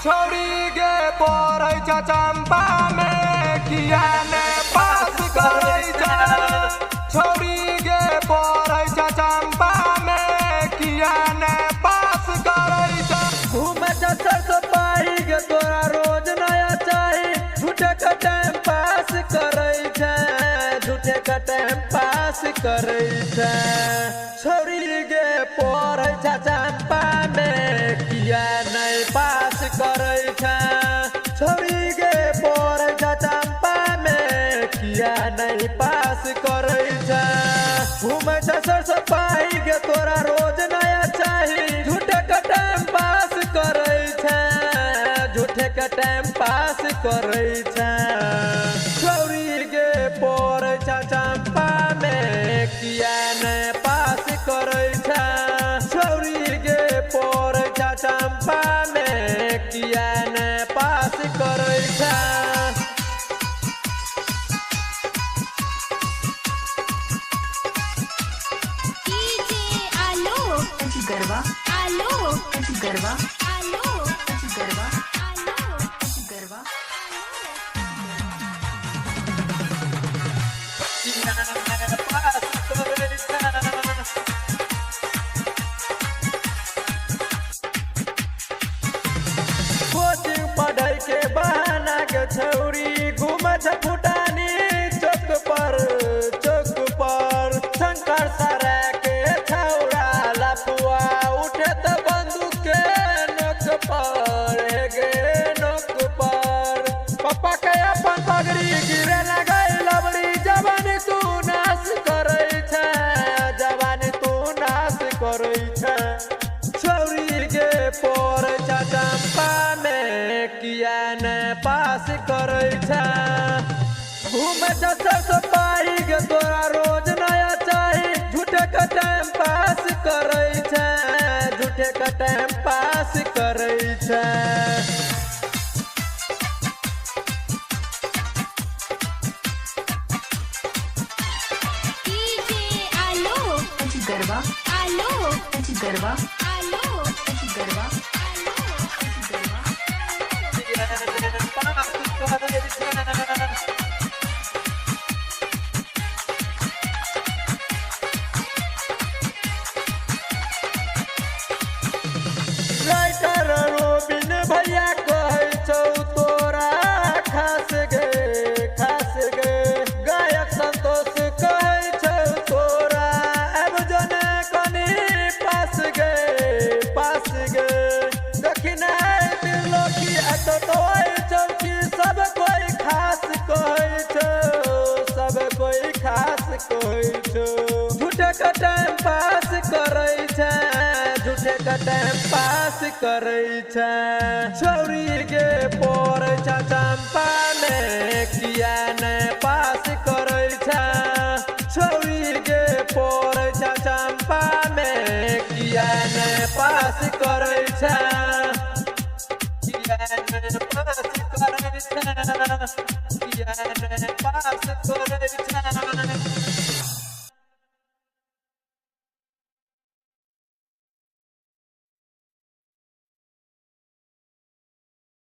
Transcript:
छोड़ी गे पढ़ै छ चंपा में किया ने पास करै छ। छोड़ी गे पढ़ै छ चंपा में किया ने पास करै छ। घूमे छ सरसों पाही गे तोरा रोज नया चाही। झूठे का टाइम पास करै छ, झूठे का टाइम पास करै छ। छोड़ी गे पढ़ै छ चंपा में किया नहीं पास करै छ। छोड़ी गे पढ़ै छ चंपा में किया नहीं पास करै छ। घूमे छ सरसों पाही गे तोरा रोज नया चाही। झूठे का टाइम पास करै छ, झूठे का टाइम पास करै छ। छोड़ी गे पढ़ै छ चंपा में किया नहीं पास करै छ। छोड़ी गे पढ़ै छ चंपा में किया नहीं पास करै छ। गरबा आलो गरबा आलो गरबा आलो गरबा कोचिंग पढ़ाई के बहाना के छौरी घूमे छ फुटानी चौक पर शंकर सरा के छौरा लपुआ उठे त बंदूक के नोक पर गे नोक पर। पापा के अपन पगड़ी गिरे लगई लबड़ी। जवानी तू नाश करै छ, जवानी तू नाश करै छ। छोड़ी गे पढ़ै छ चंपा में किया ने पास करै छ। घूमे छ सरसों पाही गे तोरा रोज नया चाही। झूठे का टाइम पास करै छ, झूठे का टाइम पास करै छ। गरबा आलो गरबा आलो गरबा राइटर रोबिन भैया कहै छौ तोरा खास गे खास गे। गायक संतोष कहै छौ तोरा अब जने कनी पास गे पास गे। दखिना त्रिलोकी अतो तोय चौकी सब कोई खास कहै छौ, सब कोई खास कहै छौ। झूठे का टाइम पास करै छ, झूठे का टाइम पास करै छ। छोड़ी गे पढ़ै छ चंपा में किया नहीं पास करै छ। छोड़ी गे पढ़ै छ चंपा में किया नहीं पास करै छ। किया नहीं पास करै छ, किया नहीं पास करै छ।